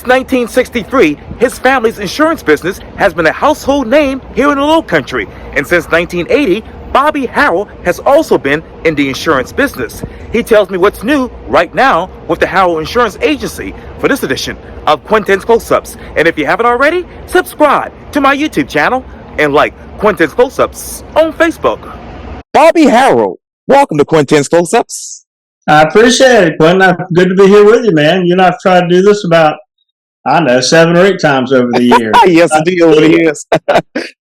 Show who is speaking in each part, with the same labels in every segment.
Speaker 1: Since 1963, his family's insurance business has been a household name here in the Lowcountry, and since 1980, Bobby Harrell has also been in the insurance business. He tells me what's new right now with the Harrell Insurance Agency for this edition of Quintin's Close-Ups. And if you haven't already, subscribe to my YouTube channel and like Quintin's Close-Ups on Facebook. Bobby Harrell, welcome to Quintin's Close-Ups.
Speaker 2: I appreciate it, Quintin. Good to be here with you, man. You know, I've tried to do this about, 7 or 8 times over the years.
Speaker 1: Yes, indeed, over the years.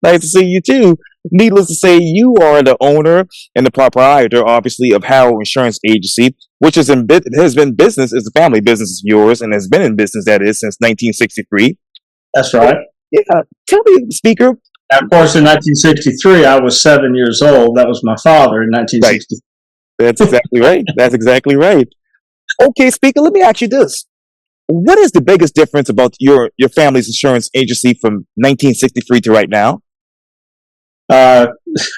Speaker 1: Nice to see you, too. Needless to say, you are the owner and the proprietor, obviously, of Harrell Insurance Agency, which has been business, is a family business of yours, and has been in business, that is, since 1963.
Speaker 2: That's right.
Speaker 1: Yeah. Tell me, Speaker.
Speaker 2: Of course, in 1963, I was 7 years old. That was my father in 1963.
Speaker 1: Right. That's exactly right. That's exactly right. Okay, Speaker, let me ask you this. What is the biggest difference about your family's insurance agency from 1963 to right now?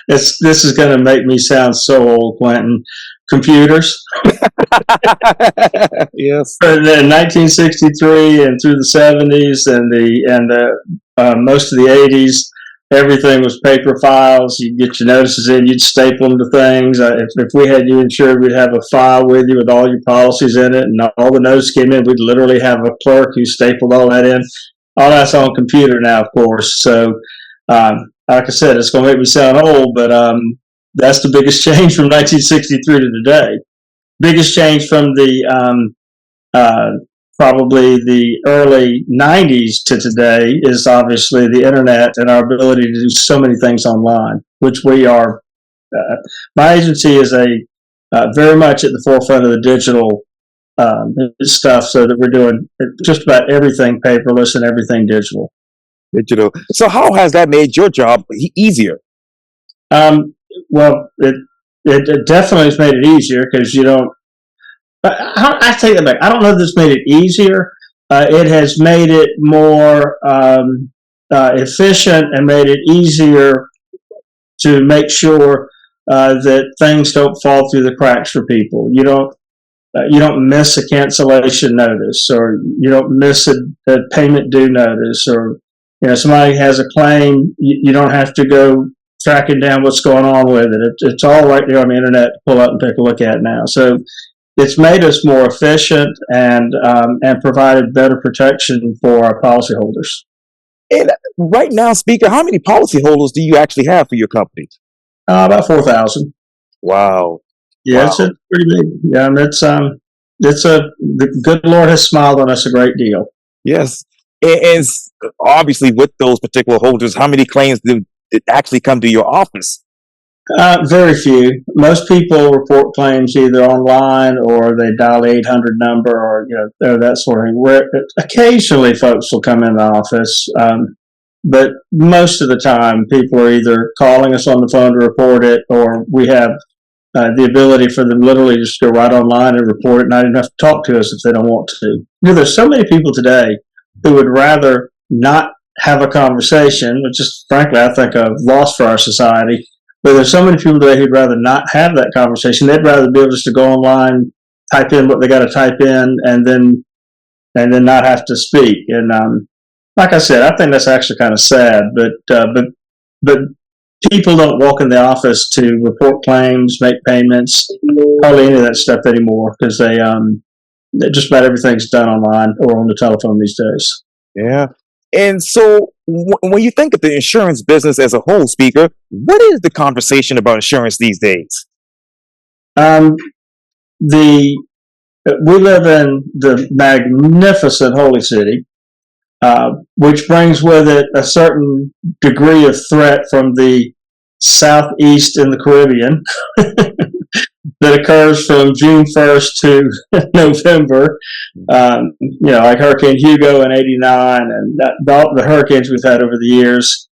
Speaker 2: This is going to make me sound so old, Quintin. Computers.
Speaker 1: Yes.
Speaker 2: In 1963 and through the 70s and most of the 80s, everything was paper files. You'd get your notices in, you'd staple them to things. If we had you insured, we'd have a file with you with all your policies in it, and all the notices came in. We'd literally have a clerk who stapled all that in. All that's on computer now, of course. So, like I said, it's going to make me sound old, but that's the biggest change from 1963 to today. Biggest change from the probably the early 90s to today is obviously the internet and our ability to do so many things online, which we are. My agency is very much at the forefront of the digital stuff, so that we're doing just about everything paperless and everything digital.
Speaker 1: Digital. So how has that made your job easier?
Speaker 2: Well, it definitely has made it easier because you don't. I take that back. I don't know if this made it easier. It has made it more efficient and made it easier to make sure that things don't fall through the cracks for people. You don't miss a cancellation notice, or you don't miss a payment due notice, or somebody has a claim. You don't have to go tracking down what's going on with it. It's all right there on the internet to pull up and take a look at now. So it's made us more efficient and provided better protection for our policyholders.
Speaker 1: And right now, Speaker, how many policyholders do you actually have for your company?
Speaker 2: About 4,000.
Speaker 1: Wow.
Speaker 2: Yeah,
Speaker 1: wow.
Speaker 2: It's pretty big. Yeah, and the good Lord has smiled on us a great deal.
Speaker 1: Yes, and obviously with those particular holders, how many claims do actually come to your office?
Speaker 2: Very few. Most people report claims either online or they dial the 800 number, or that sort of thing. Where occasionally folks will come in the office, but most of the time people are either calling us on the phone to report it, or we have the ability for them literally just to go right online and report it, not even have to talk to us if they don't want to. There's so many people today who would rather not have a conversation, which is frankly I think a loss for our society. But there's so many people today who'd rather not have that conversation. They'd rather be able just to go online, type in what they got to type in, and then not have to speak. And like I said, I think that's actually kind of sad. But people don't walk in the office to report claims, make payments, hardly any of that stuff anymore, because they just about everything's done online or on the telephone these days.
Speaker 1: Yeah. And so when you think of the insurance business as a whole, Speaker, what is the conversation about insurance these days?
Speaker 2: We live in the magnificent Holy City, which brings with it a certain degree of threat from the southeast in the Caribbean that occurs from June 1st to November, like Hurricane Hugo in '89 and the hurricanes we've had over the years.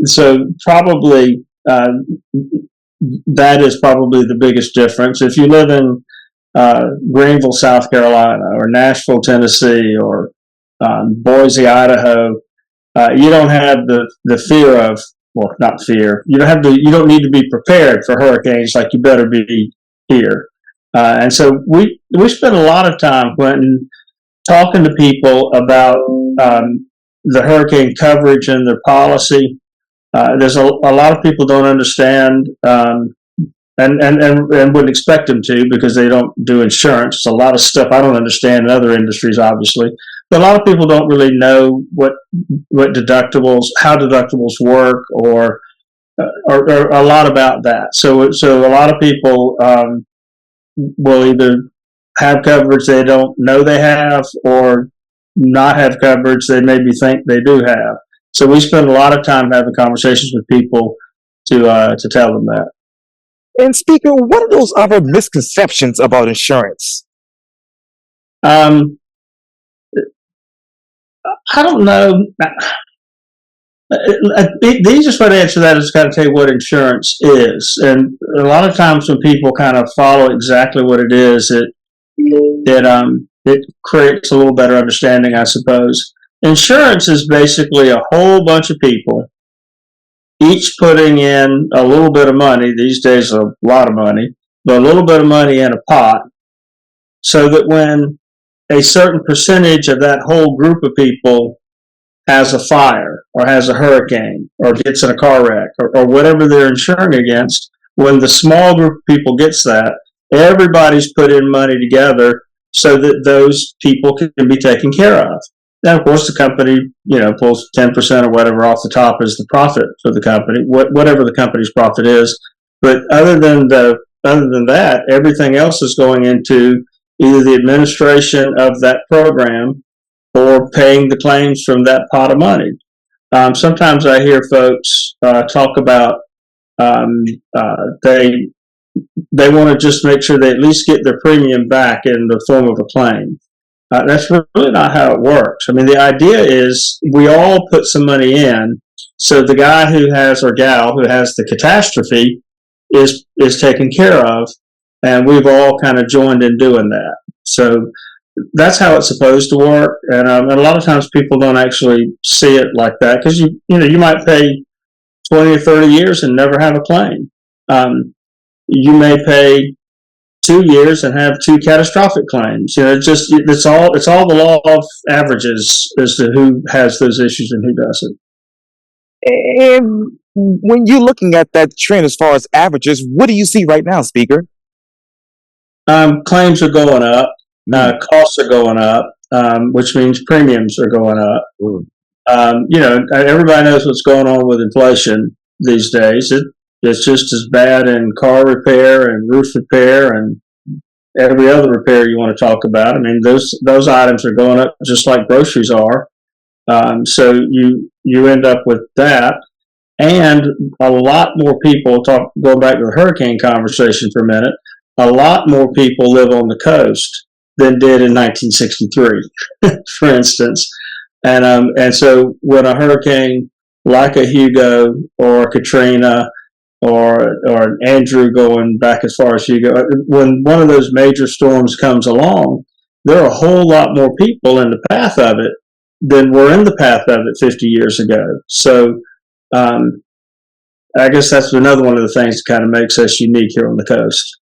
Speaker 2: So probably that is probably the biggest difference. If you live in Greenville, South Carolina, or Nashville, Tennessee, or Boise, Idaho, you don't have the fear of, well, not fear. You don't need to be prepared for hurricanes like you better be here. And so we spend a lot of time, Quintin, talking to people about the hurricane coverage and their policy. There's a lot of people don't understand, and wouldn't expect them to because they don't do insurance. It's a lot of stuff I don't understand in other industries, obviously. But a lot of people don't really know what deductibles, how deductibles work, or a lot about that. So a lot of people will either have coverage they don't know they have, or not have coverage they maybe think they do have. So we spend a lot of time having conversations with people to tell them that.
Speaker 1: And speaker, what are those other misconceptions about insurance?
Speaker 2: Um, I don't know. The easiest way to answer that is kind of tell you what insurance is. And a lot of times when people kind of follow exactly what it is, it creates a little better understanding, I suppose. Insurance is basically a whole bunch of people, each putting in a little bit of money. These days, a lot of money, but a little bit of money in a pot, so that when a certain percentage of that whole group of people has a fire or has a hurricane or gets in a car wreck or whatever they're insuring against, when the small group of people gets that, everybody's put in money together so that those people can be taken care of. Now, of course, the company, pulls 10% or whatever off the top as the profit for the company, whatever the company's profit is. But other than that, everything else is going into either the administration of that program or paying the claims from that pot of money. Sometimes I hear folks talk about they want to just make sure they at least get their premium back in the form of a claim. That's really not how it works. I mean, the idea is we all put some money in, so the guy who has, or gal who has the catastrophe is taken care of, and we've all kind of joined in doing that. So that's how it's supposed to work, and a lot of times people don't actually see it like that because you might pay 20 or 30 years and never have a claim. You may pay 2 years and have 2 catastrophic claims. It's all the law of averages as to who has those issues and who doesn't.
Speaker 1: And when you're looking at that trend as far as averages, what do you see right now, speaker?
Speaker 2: Claims are going up. Costs are going up, which means premiums are going up. Everybody knows what's going on with inflation these days. It's just as bad in car repair and roof repair and every other repair you want to talk about. I mean, those items are going up just like groceries are. So you end up with that, and a lot more people going back to the hurricane conversation for a minute. A lot more people live on the coast than did in 1963, for instance. And so when a hurricane like a Hugo or a Katrina or an Andrew, going back as far as Hugo, when one of those major storms comes along, there are a whole lot more people in the path of it than were in the path of it 50 years ago. So I guess that's another one of the things that kind of makes us unique here on the coast.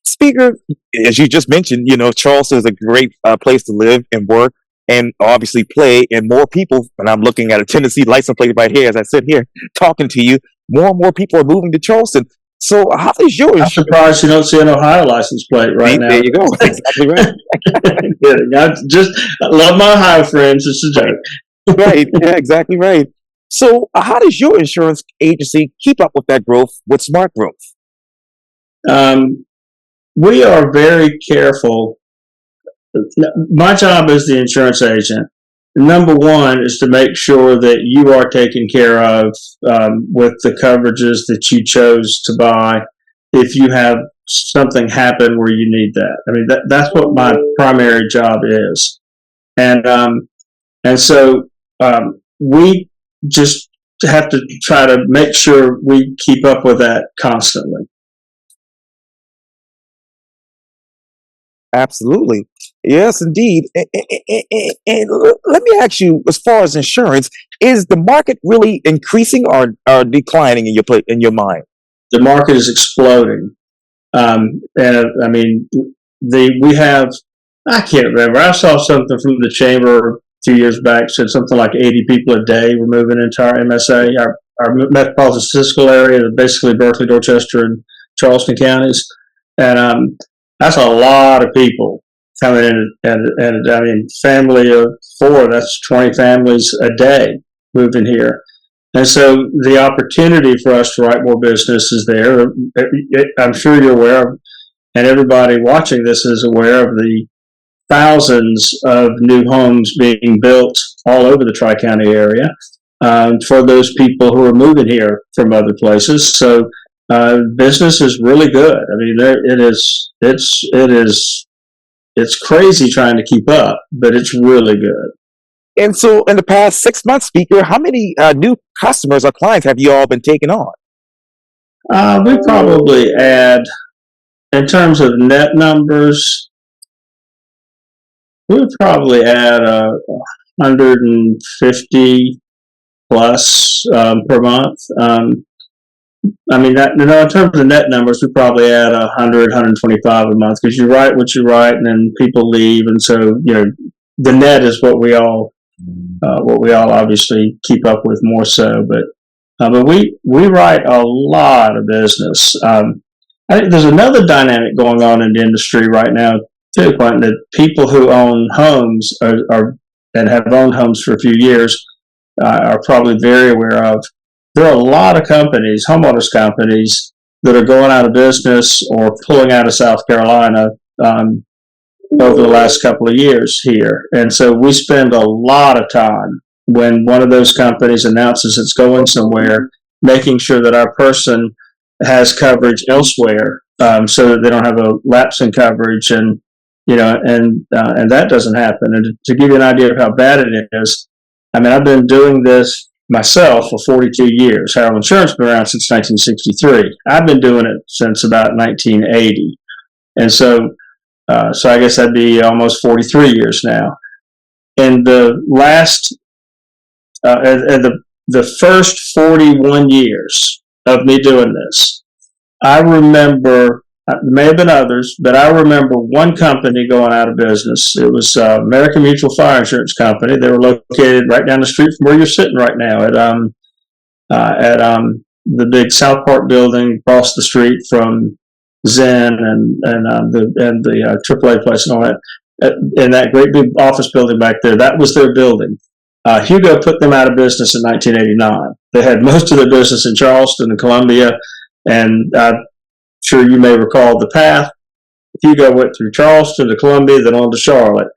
Speaker 1: Speaker, as you just mentioned, Charleston is a great place to live and work and obviously play. And more people, and I'm looking at a Tennessee license plate right here as I sit here talking to you, more and more people are moving to Charleston. So how does your
Speaker 2: I'm surprised you don't see an Ohio license plate right now.
Speaker 1: There you go. Exactly right.
Speaker 2: I love my Ohio friends. It's a joke.
Speaker 1: Right. Yeah, exactly right. So how does your insurance agency keep up with that growth, with smart growth?
Speaker 2: We are very careful. My job as the insurance agent, number one, is to make sure that you are taken care of with the coverages that you chose to buy if you have something happen where you need that. I mean, that's what my primary job is. And so we just have to try to make sure we keep up with that constantly.
Speaker 1: Absolutely. Yes, indeed. And let me ask you, as far as insurance, is the market really increasing or declining in your mind?
Speaker 2: The market is exploding. And I mean, we have I can't remember. I saw something from the chamber a few years back, said something like 80 people a day were moving into our MSA, our metropolitan statistical area, basically Berkeley, Dorchester, and Charleston counties. And that's a lot of people coming in. And I mean, family of four, that's 20 families a day moving here. And so the opportunity for us to write more business is there. I'm sure you're aware of, and everybody watching this is aware of the thousands of new homes being built all over the Tri-County area for those people who are moving here from other places. So business is really good. I mean, it's crazy trying to keep up, but it's really good.
Speaker 1: And so, in the past 6 months, speaker, how many new customers or clients have you all been taking on?
Speaker 2: We probably add, in terms of net numbers, we would probably add 150 plus per month. I mean, in terms of net numbers, we probably add 100, 125 a month because you write what you write, and then people leave, and so the net is what we all obviously keep up with more so. But we write a lot of business. I think there's another dynamic going on in the industry right now too, Quintin, that people who own homes and have owned homes for a few years are probably very aware of. There are a lot of companies, homeowners companies, that are going out of business or pulling out of South Carolina over the last couple of years here. And so we spend a lot of time when one of those companies announces it's going somewhere, making sure that our person has coverage elsewhere so that they don't have a lapse in coverage, and that doesn't happen. And to give you an idea of how bad it is, I mean, I've been doing this myself for 42 years. Harrell Insurance has been around since 1963. I've been doing it since about 1980. And so I guess that'd be almost 43 years now. And the first 41 years of me doing this, I remember, there may have been others, but I remember one company going out of business. It was American Mutual Fire Insurance Company. They were located right down the street from where you're sitting right now at the big South Park building across the street from Zen and the AAA place and all that. In that great big office building back there, that was their building. Hugo put them out of business in 1989. They had most of their business in Charleston and Columbia, and sure you may recall the path. Hugo went through Charleston to Columbia, then on to Charlotte.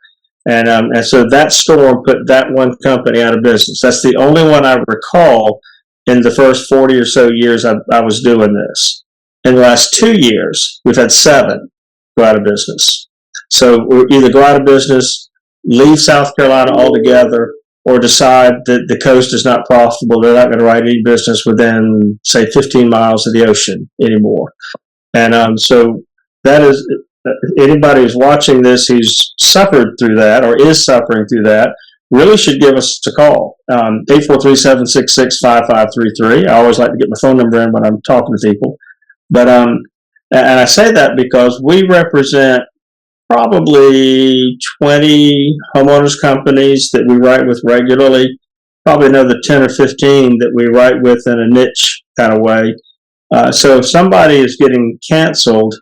Speaker 2: And so that storm put that one company out of business. That's the only one I recall in the first 40 or so years I was doing this. In the last 2 years, we've had 7 go out of business. So we'll either go out of business, leave South Carolina altogether, or decide that the coast is not profitable. They're not going to write any business within, say, 15 miles of the ocean anymore. And so that is, anybody who's watching this who's suffered through that or is suffering through that really should give us a call. 843-766-5533. I always like to get my phone number in when I'm talking to people. But and I say that because we represent probably 20 homeowners companies that we write with regularly, probably another 10 or 15 that we write with in a niche kind of way. So if somebody is getting canceled,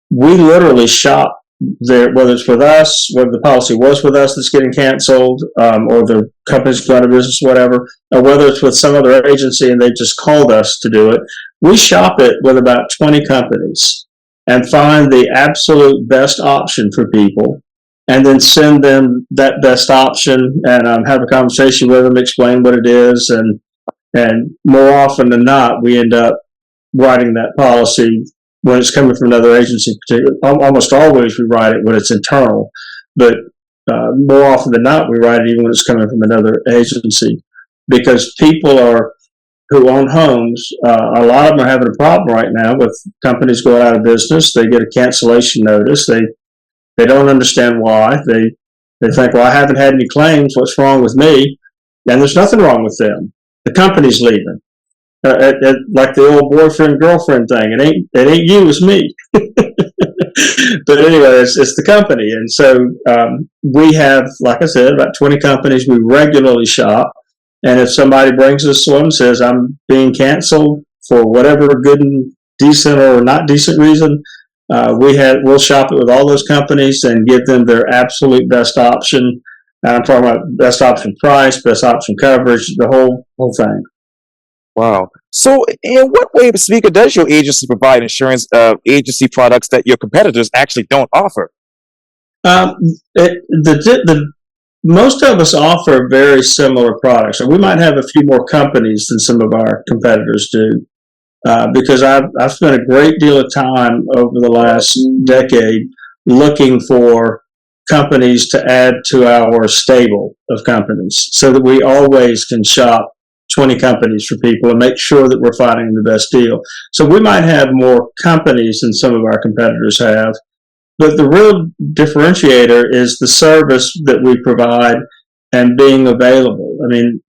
Speaker 2: we literally shop there, whether it's with us, whether the policy was with us that's getting canceled, or the company's going out of business, whatever, or whether it's with some other agency and they just called us to do it. We shop it with about 20 companies and find the absolute best option for people, and then send them that best option and have a conversation with them, explain what it is, and more often than not, we end up writing that policy when it's coming from another agency. Almost always we write it when it's internal, but more often than not, we write it even when it's coming from another agency, because people who own homes, a lot of them are having a problem right now with companies going out of business. They get a cancellation notice. They don't understand why. They think, well, I haven't had any claims. What's wrong with me? And there's nothing wrong with them. The company's leaving. Like the old boyfriend girlfriend thing. It ain't you, it's me. But anyway, it's the company. And so we have, like I said, about 20 companies we regularly shop. And if somebody brings us one and says, I'm being canceled for whatever good and decent or not decent reason, we'll shop it with all those companies and give them their absolute best option. I'm talking about best option price, best option coverage, the whole thing.
Speaker 1: Wow. So, in what way, Speaker, does your agency provide insurance agency products that your competitors actually don't offer?
Speaker 2: Um, the most of us offer very similar products, and we might have a few more companies than some of our competitors do. Because I've spent a great deal of time over the last decade looking for companies to add to our stable of companies so that we always can shop 20 companies for people and make sure that we're finding the best deal. So we might have more companies than some of our competitors have, but the real differentiator is the service that we provide and being available. I mean,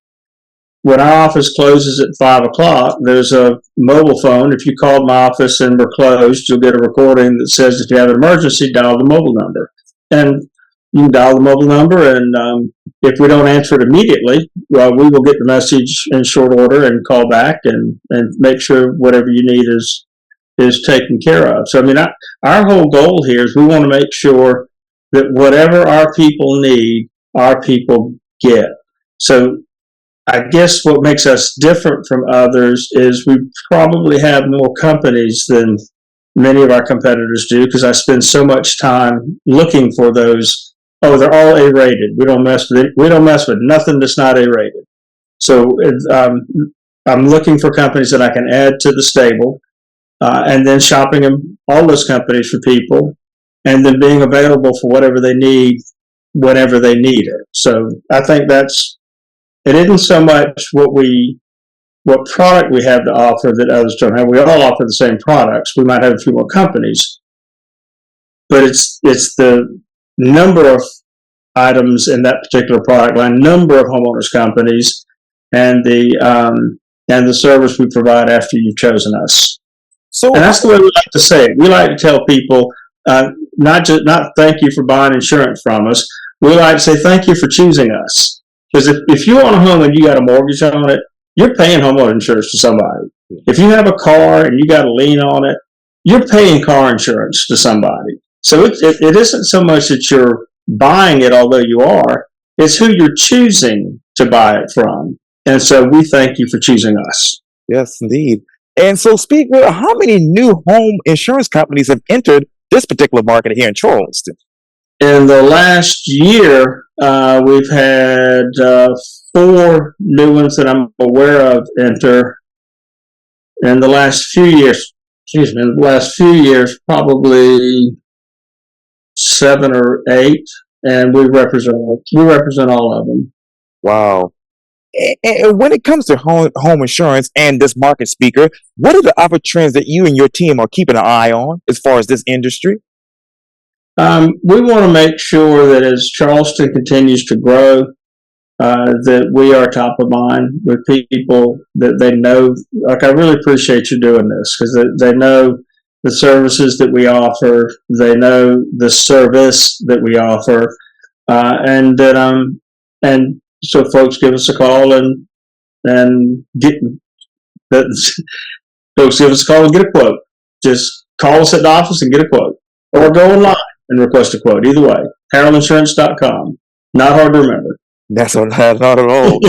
Speaker 2: when our office closes at 5 o'clock, there's a mobile phone. If you called my office and we're closed, you'll get a recording that says if you have an emergency, dial the mobile number. And you can dial the mobile number, and if we don't answer it immediately, well, we will get the message in short order and call back and make sure whatever you need is taken care of. So, I mean, our whole goal here is we want to make sure that whatever our people need, our people get. So I guess what makes us different from others is we probably have more companies than many of our competitors do because I spend so much time looking for those. Oh, they're all A-rated. We don't mess with it. We don't mess with nothing that's not A-rated. So I'm looking for companies that I can add to the stable, and then shopping them all those companies for people, and then being available for whatever they need whenever they need it. So I think it isn't so much what product we have to offer that others don't have. We all offer the same products. We might have a few more companies, but it's the number of items in that particular product line, number of homeowners companies, and the service we provide after you've chosen us.
Speaker 1: So,
Speaker 2: And that's the way we like to say it. We like to tell people not thank you for buying insurance from us. We like to say thank you for choosing us. Because if you own a home and you got a mortgage on it, you're paying homeowner insurance to somebody. If you have a car and you got a lien on it, you're paying car insurance to somebody. So it isn't so much that you're buying it, although you are. It's who you're choosing to buy it from. And so we thank you for choosing us.
Speaker 1: yes, indeed. And so, Speaker, how many new home insurance companies have entered this particular market here in Charleston?
Speaker 2: In the last year, we've had 4 new ones that I'm aware of enter. In the last few years, probably 7 or 8, and we represent all of them.
Speaker 1: Wow. And when it comes to home insurance and this market, Speaker, what are the other trends that you and your team are keeping an eye on as far as this industry?
Speaker 2: We want to make sure that as Charleston continues to grow, that we are top of mind with people that they know. Like, I really appreciate you doing this because they know the services that we offer, they know the service that we offer, and so folks give us a call and get folks give us a call and get a quote. Just call us at the office and get a quote, or go online and request a quote. Either way, HarrellInsurance.com. Not hard to remember.
Speaker 1: That's not at all.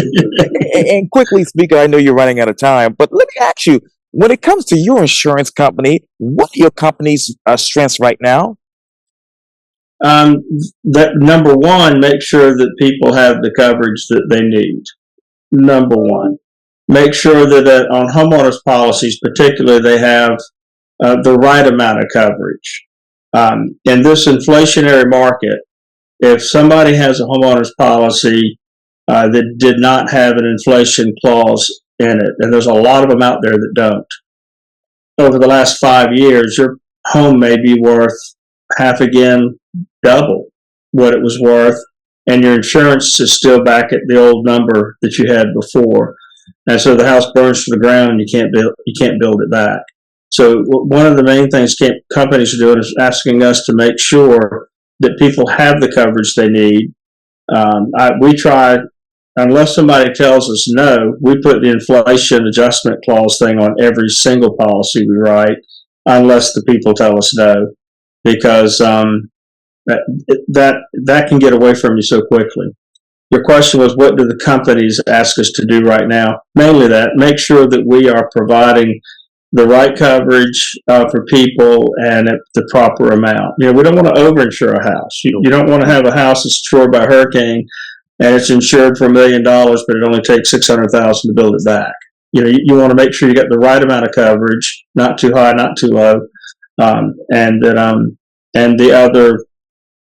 Speaker 1: And quickly, Speaker, I know you're running out of time, but let me ask you, when it comes to your insurance company, what are your company's strengths right now?
Speaker 2: That number one, make sure that people have the coverage that they need. Number one, make sure that on homeowners policies, particularly, they have the right amount of coverage. In this inflationary market, if somebody has a homeowner's policy that did not have an inflation clause in it, and there's a lot of them out there that don't, over the last 5 years, your home may be worth half again, double what it was worth, and your insurance is still back at the old number that you had before. And so the house burns to the ground, and you can't build it back. So one of the main things companies are doing is asking us to make sure that people have the coverage they need. We try, unless somebody tells us no, we put the inflation adjustment clause thing on every single policy we write, unless the people tell us no, because that can get away from you so quickly. Your question was, what do the companies ask us to do right now? Mainly that, make sure that we are providing the right coverage for people and at the proper amount. We don't want to overinsure a house. You don't want to have a house that's destroyed by a hurricane and it's insured for $1 million, but it only takes $600,000 to build it back. You want to make sure you get the right amount of coverage, not too high, not too low, and the other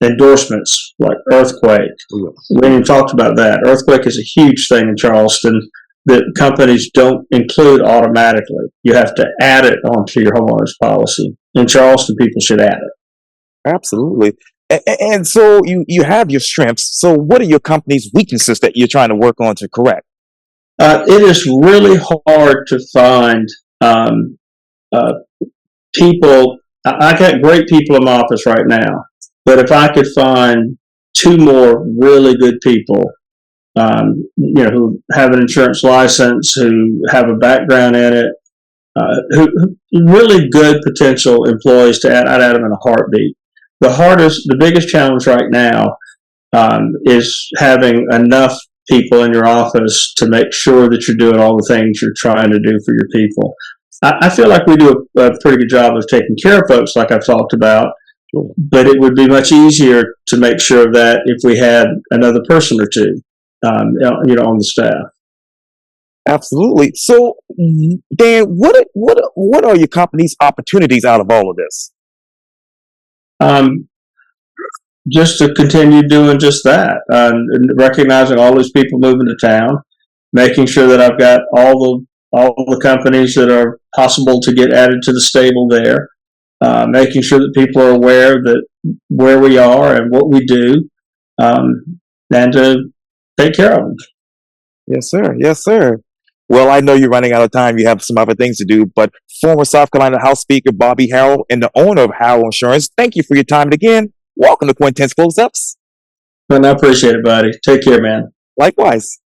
Speaker 2: endorsements like earthquake. We haven't even talked about that. Earthquake is a huge thing in Charleston that companies don't include automatically. You have to add it onto your homeowner's policy. In Charleston, people should add it.
Speaker 1: Absolutely. And so you have your strengths. So what are your company's weaknesses that you're trying to work on to correct?
Speaker 2: It is really hard to find people. I got great people in my office right now, but if I could find 2 more really good people, who have an insurance license, who have a background in it, who really good potential employees to add, I'd add them in a heartbeat. The biggest challenge right now is having enough people in your office to make sure that you're doing all the things you're trying to do for your people. I feel like we do a pretty good job of taking care of folks, like I've talked about, but it would be much easier to make sure of that if we had another person or two, on the staff.
Speaker 1: Absolutely. So, Dan, what are your company's opportunities out of all of this?
Speaker 2: Just to continue doing just that, recognizing all these people moving to town, making sure that I've got all the companies that are possible to get added to the stable there, making sure that people are aware that where we are and what we do, and to take care of them.
Speaker 1: Yes, sir. Yes, sir. Well, I know you're running out of time. You have some other things to do, but former South Carolina House Speaker Bobby Harrell and the owner of Harrell Insurance, thank you for your time. And again, welcome to Quintin's Close-Ups.
Speaker 2: And I appreciate it, buddy. Take care, man.
Speaker 1: Likewise.